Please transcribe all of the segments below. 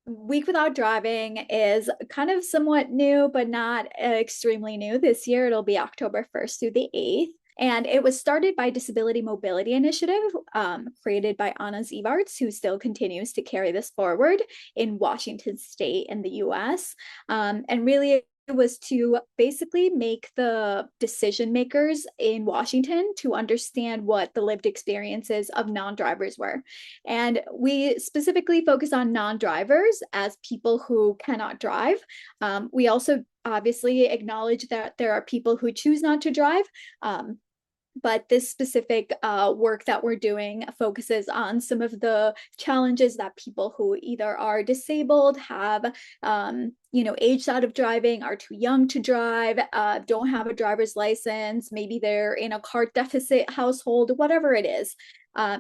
Week Without Driving is kind of somewhat new, but not extremely new. This year, it'll be October 1st through the 8th. And it was started by Disability Mobility Initiative, created by Anna Zevarts, who still continues to carry this forward in Washington State in the US. And really, it was to basically make the decision makers in Washington to understand what the lived experiences of non-drivers were. And we specifically focus on non-drivers as people who cannot drive. We also obviously acknowledge that there are people who choose not to drive. But this specific work that we're doing focuses on some of the challenges that people who either are disabled, have aged out of driving, are too young to drive, don't have a driver's license, maybe they're in a cart deficit household, whatever it is.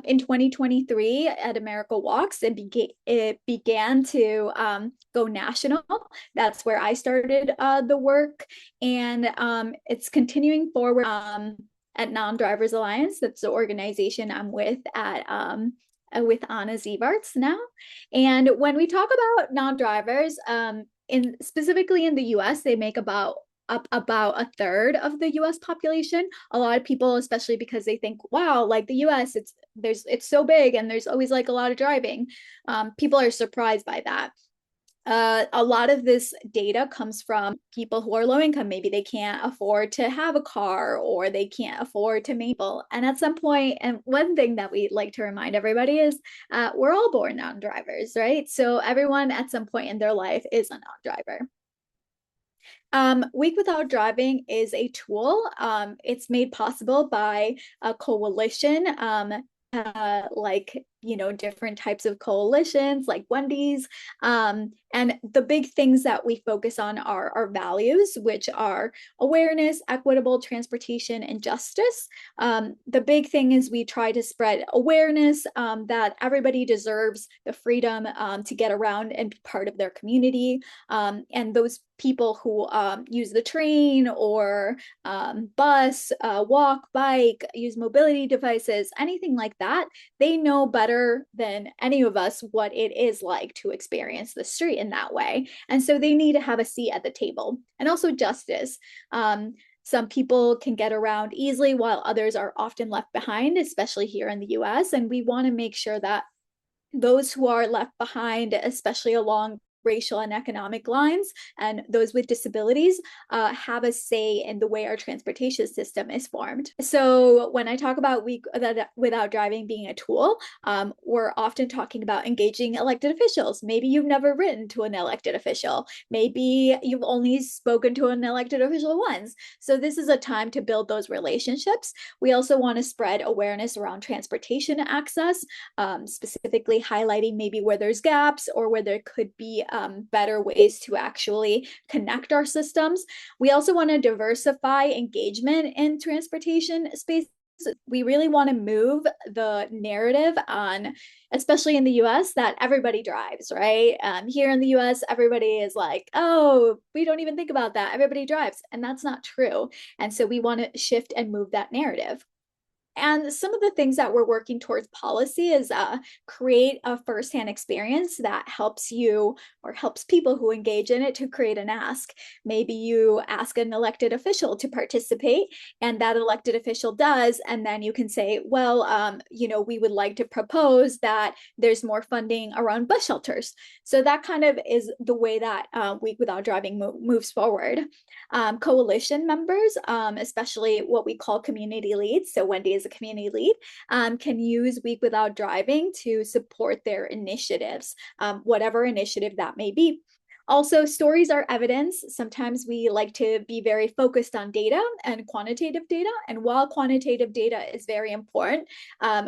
In 2023 at America Walks, it began to go national. That's where I started the work, and it's continuing forward. At Nondrivers Alliance. That's the organization I'm with with Anna Zevarts now. And when we talk about non-drivers, specifically in the US, they make about a third of the US population. A lot of people, especially because they think, wow, like the US, it's so big and there's always like a lot of driving. People are surprised by that. A lot of this data comes from people who are low income. Maybe they can't afford to have a car, or they can't afford to maple. And at some point, and one thing that we like to remind everybody is we're all born non-drivers, right? So everyone at some point in their life is a non-driver. Week Without Driving is a tool. It's made possible by a coalition, different types of coalitions like Wendy's. And the big things that we focus on are our values, which are awareness, equitable transportation, and justice. The big thing is we try to spread awareness that everybody deserves the freedom to get around and be part of their community. And those people who use the train or bus, walk, bike, use mobility devices, anything like that, they know better than any of us what it is like to experience the street in that way. And so they need to have a seat at the table. And also justice. Some people can get around easily while others are often left behind, especially here in the US. And we want to make sure that those who are left behind, especially along racial and economic lines, and those with disabilities have a say in the way our transportation system is formed. So when I talk about Week Without Driving being a tool, we're often talking about engaging elected officials. Maybe you've never written to an elected official. Maybe you've only spoken to an elected official once. So this is a time to build those relationships. We also want to spread awareness around transportation access, specifically highlighting maybe where there's gaps or where there could be better ways to actually connect our systems. We also want to diversify engagement in transportation space. We really want to move the narrative on, especially in the US, that everybody drives, right? Here in the US, everybody is like, oh, we don't even think about that. Everybody drives. And that's not true. And so we want to shift and move that narrative. And some of the things that we're working towards policy is create a firsthand experience that helps you or helps people who engage in it to create an ask. Maybe you ask an elected official to participate, and that elected official does, and then you can say, well, we would like to propose that there's more funding around bus shelters. So that kind of is the way that Week Without Driving moves forward. Coalition members, especially what we call community leads, so Wendy is a community lead, can use Week Without Driving to support their initiatives, whatever initiative that may be. Also, stories are evidence. Sometimes we like to be very focused on data and quantitative data. And while quantitative data is very important,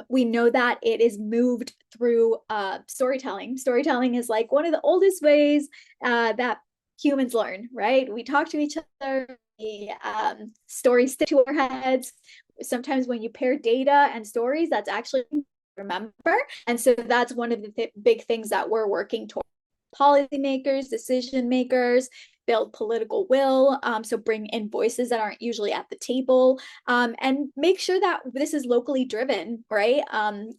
we know that it is moved through storytelling. Storytelling is like one of the oldest ways that humans learn, right? We talk to each other, stories stick to our heads. Sometimes when you pair data and stories, that's actually remember. And so that's one of the big things that we're working towards. Policymakers, decision makers, build political will, so bring in voices that aren't usually at the table, and make sure that this is locally driven, right?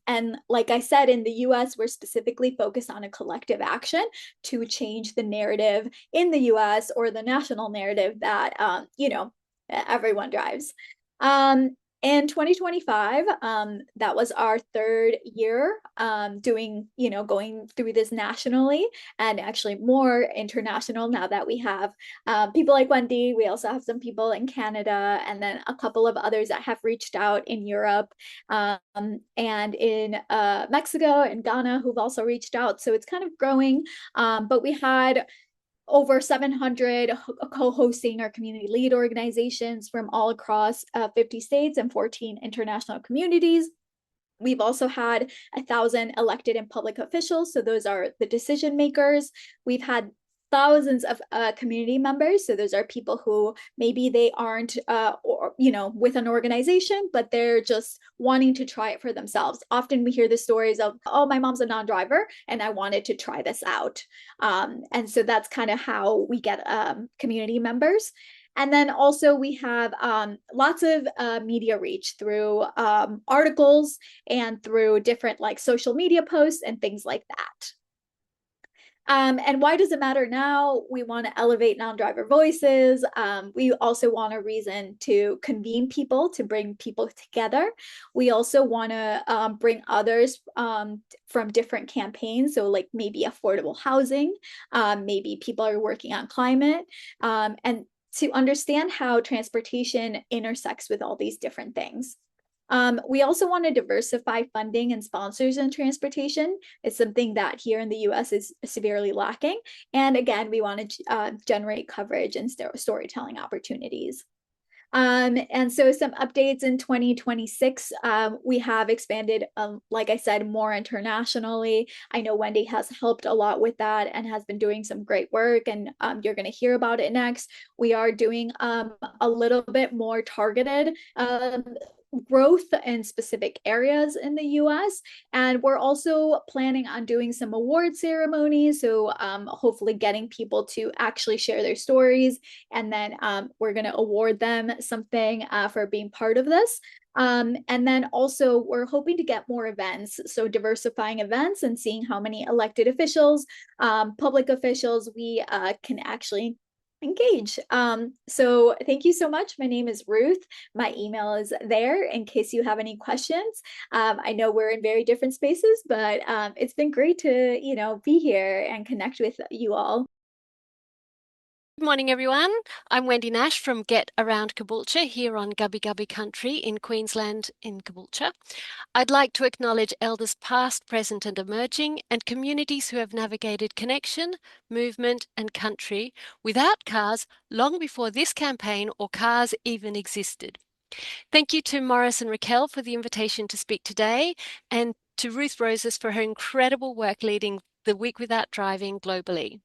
And like I said, in the US, we're specifically focused on a collective action to change the narrative in the US, or the national narrative that, everyone drives. In 2025, that was our third year going through this nationally, and actually more international now that we have people like Wendy. We also have some people in Canada, and then a couple of others that have reached out in Europe, and in Mexico and Ghana, who've also reached out. So it's kind of growing. But we had over 700 co-hosting our community lead organizations from all across 50 states and 14 international communities. We've also had 1,000 elected and public officials. So those are the decision makers. We've had thousands of community members. So those are people who maybe they aren't, with an organization, but they're just wanting to try it for themselves. Often we hear the stories of, oh, my mom's a non-driver and I wanted to try this out. And so that's kind of how we get community members. And then also we have lots of media reach through articles and through different like social media posts and things like that. And why does it matter now? We want to elevate non-driver voices. We also want a reason to convene people, to bring people together. We also want to bring others from different campaigns. So like maybe affordable housing, maybe people are working on climate, and to understand how transportation intersects with all these different things. We also want to diversify funding and sponsors in transportation. It's something that here in the US is severely lacking. And again, we want to generate coverage and storytelling opportunities. And so some updates in 2026, we have expanded, like I said, more internationally. I know Wendy has helped a lot with that and has been doing some great work, and you're going to hear about it next. We are doing a little bit more targeted growth in specific areas in the US. And we're also planning on doing some award ceremonies. So hopefully getting people to actually share their stories. And then we're going to award them something for being part of this. And then also we're hoping to get more events. So diversifying events and seeing how many elected officials, public officials we can actually engage. So thank you so much. My name is Ruth. My email is there in case you have any questions. I know we're in very different spaces, but it's been great to, be here and connect with you all. Good morning, everyone. I'm Wendy Nash from Get Around Caboolture here on Gubbi Gubbi country in Queensland in Caboolture. I'd like to acknowledge elders past, present and emerging, and communities who have navigated connection, movement and country without cars long before this campaign or cars even existed. Thank you to Morris and Raquel for the invitation to speak today, and to Ruth Rosas for her incredible work leading the Week Without Driving globally.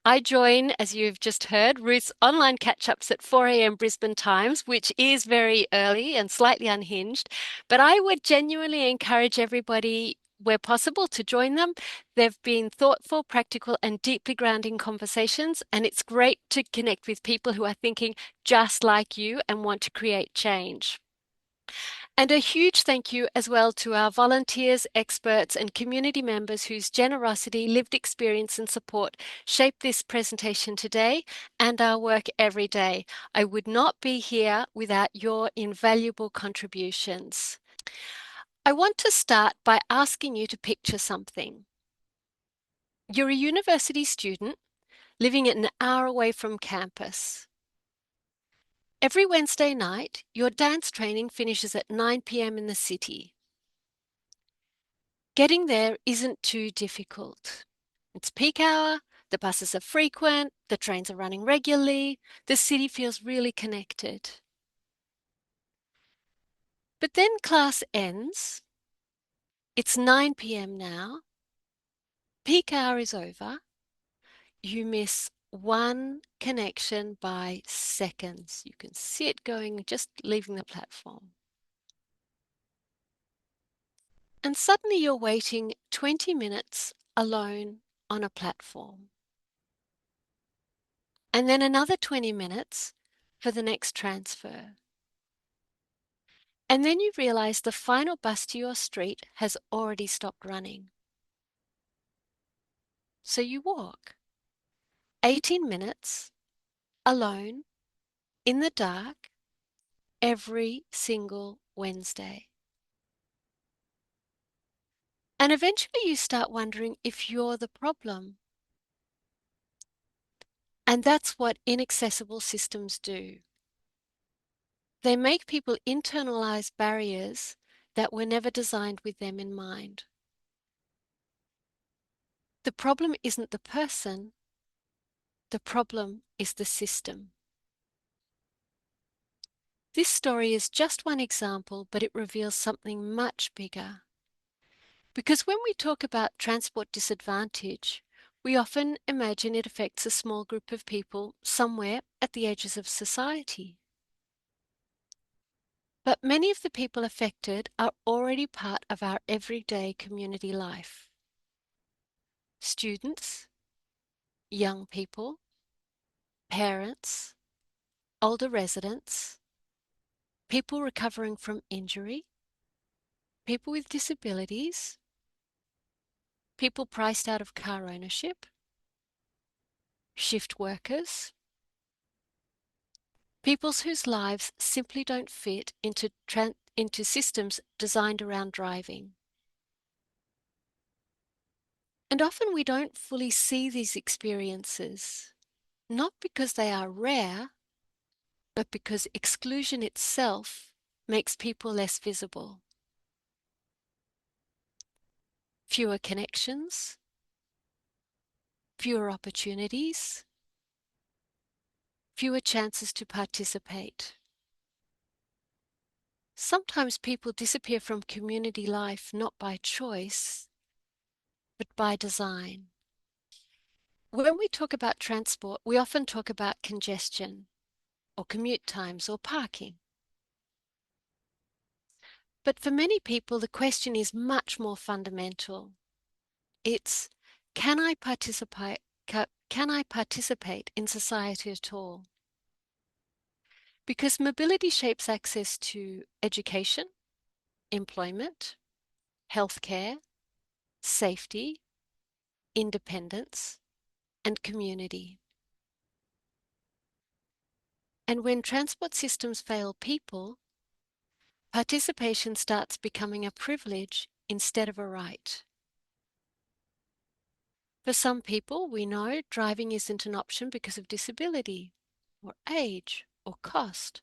I join, as you've just heard, Ruth's online catch-ups at 4 a.m. Brisbane times, which is very early and slightly unhinged, but I would genuinely encourage everybody, where possible, to join them. They've been thoughtful, practical, and deeply grounding conversations, and it's great to connect with people who are thinking just like you and want to create change. And a huge thank you as well to our volunteers, experts, and community members whose generosity, lived experience, and support shape this presentation today and our work every day. I would not be here without your invaluable contributions. I want to start by asking you to picture something. You're a university student living an hour away from campus. Every Wednesday night, your dance training finishes at 9 p.m. in the city. Getting there isn't too difficult. It's peak hour, the buses are frequent, the trains are running regularly, the city feels really connected. But then class ends, it's 9 p.m. now, peak hour is over, you miss one connection by seconds. You can see it going, just leaving the platform. And suddenly you're waiting 20 minutes alone on a platform. and then another 20 minutes for the next transfer. And then you realize the final bus to your street has already stopped running. So you walk 18 minutes alone in the dark every single Wednesday. And eventually you start wondering if you're the problem. And that's what inaccessible systems do. They make people internalize barriers that were never designed with them in mind. The problem isn't the person, the problem is the system. This story is just one example, but it reveals something much bigger. Because when we talk about transport disadvantage, we often imagine it affects a small group of people somewhere at the edges of society. But many of the people affected are already part of our everyday community life. Students, young people, parents, older residents, people recovering from injury, people with disabilities, people priced out of car ownership, shift workers, peoples whose lives simply don't fit into systems designed around driving. And often we don't fully see these experiences, not because they are rare, but because exclusion itself makes people less visible. Fewer connections, fewer opportunities, fewer chances to participate. Sometimes people disappear from community life not by choice, but by design. When we talk about transport, we often talk about congestion, or commute times, or parking. But for many people, the question is much more fundamental. It's, can I participate in society at all? Because mobility shapes access to education, employment, healthcare, safety, independence, and community. And when transport systems fail people, participation starts becoming a privilege instead of a right. For some people, we know driving isn't an option because of disability, or age, or cost,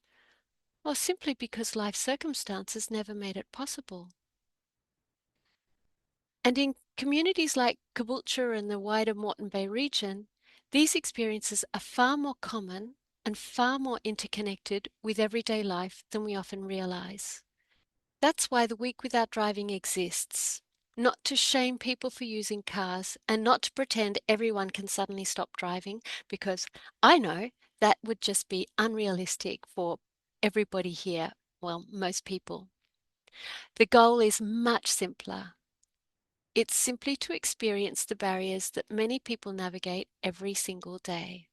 or simply because life circumstances never made it possible. And in communities like Caboolture and the wider Moreton Bay region, these experiences are far more common and far more interconnected with everyday life than we often realise. That's why the Week Without Driving exists. Not to shame people for using cars and not to pretend everyone can suddenly stop driving, because I know that would just be unrealistic for everybody here, well, most people. The goal is much simpler. It's simply to experience the barriers that many people navigate every single day.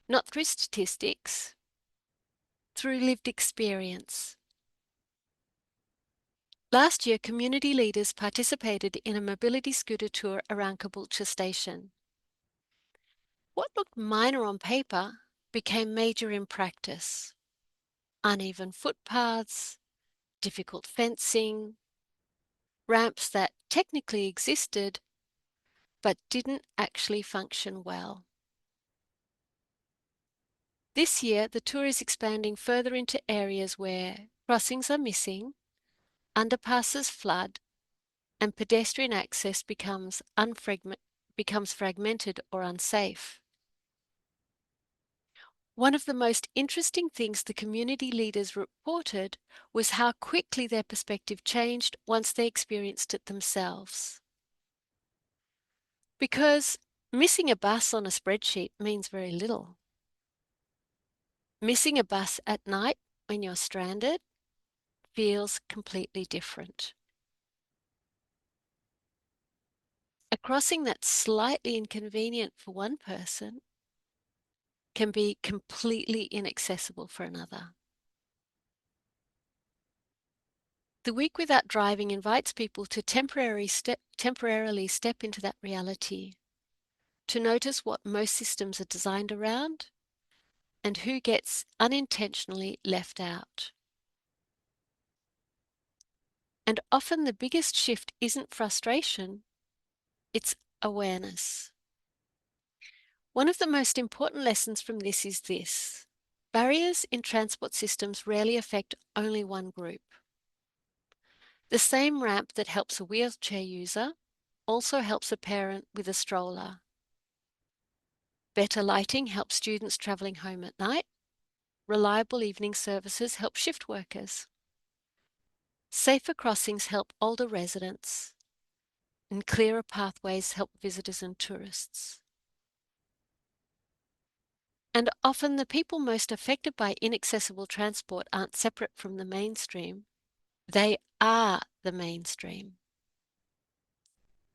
Not through statistics, through lived experience. Last year, community leaders participated in a mobility scooter tour around Caboolture Station. What looked minor on paper became major in practice. Uneven footpaths, difficult fencing, ramps that technically existed but didn't actually function well. This year, the tour is expanding further into areas where crossings are missing, underpasses flood, and pedestrian access becomes fragmented or unsafe. One of the most interesting things the community leaders reported was how quickly their perspective changed once they experienced it themselves. Because missing a bus on a spreadsheet means very little. Missing a bus at night when you're stranded feels completely different. A crossing that's slightly inconvenient for one person can be completely inaccessible for another. The week without driving invites people to temporarily step into that reality, to notice what most systems are designed around and who gets unintentionally left out. And often the biggest shift isn't frustration, it's awareness. One of the most important lessons from this is this: barriers in transport systems rarely affect only one group. The same ramp that helps a wheelchair user also helps a parent with a stroller. Better lighting helps students travelling home at night. Reliable evening services help shift workers. Safer crossings help older residents, and clearer pathways help visitors and tourists. And often the people most affected by inaccessible transport aren't separate from the mainstream. They are the mainstream.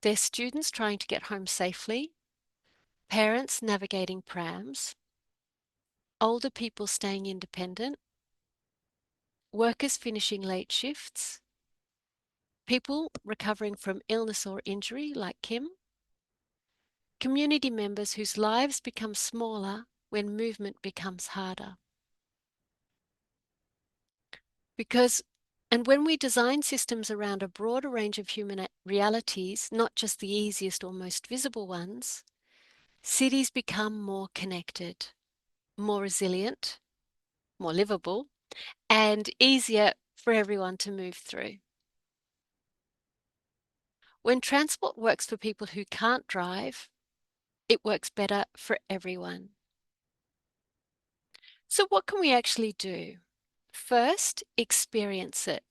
They're students trying to get home safely, parents navigating prams, older people staying independent, workers finishing late shifts, people recovering from illness or injury like Kim, community members whose lives become smaller when movement becomes harder. And when we design systems around a broader range of human realities, not just the easiest or most visible ones, cities become more connected, more resilient, more livable, and easier for everyone to move through. When transport works for people who can't drive, it works better for everyone. So what can we actually do? First, experience it.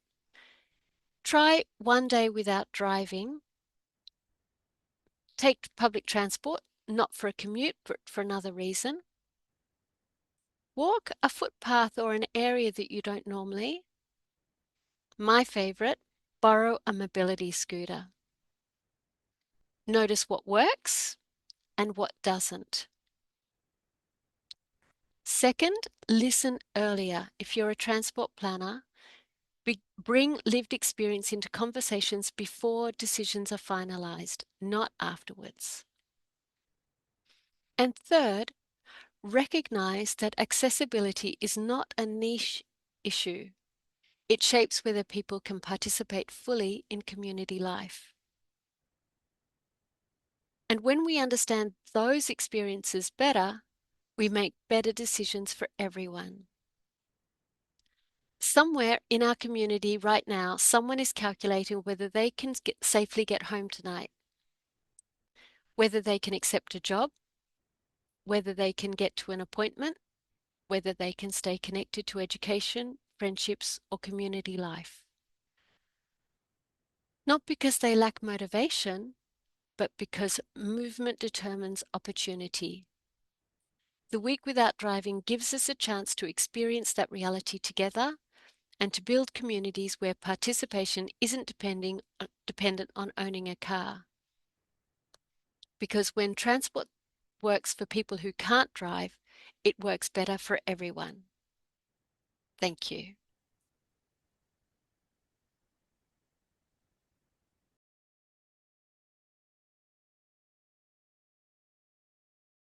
Try one day without driving. Take public transport, not for a commute, but for another reason. Walk a footpath or an area that you don't normally. My favourite, borrow a mobility scooter. Notice what works and what doesn't. Second, listen earlier. If you're a transport planner, bring lived experience into conversations before decisions are finalised, not afterwards. And third, recognise that accessibility is not a niche issue. It shapes whether people can participate fully in community life. And when we understand those experiences better, we make better decisions for everyone. Somewhere in our community right now, someone is calculating whether they can safely get home tonight, whether they can accept a job, whether they can get to an appointment, whether they can stay connected to education, friendships, or community life. Not because they lack motivation, but because movement determines opportunity. The week without driving gives us a chance to experience that reality together and to build communities where participation isn't dependent on owning a car. Because when transport works for people who can't drive, it works better for everyone. Thank you.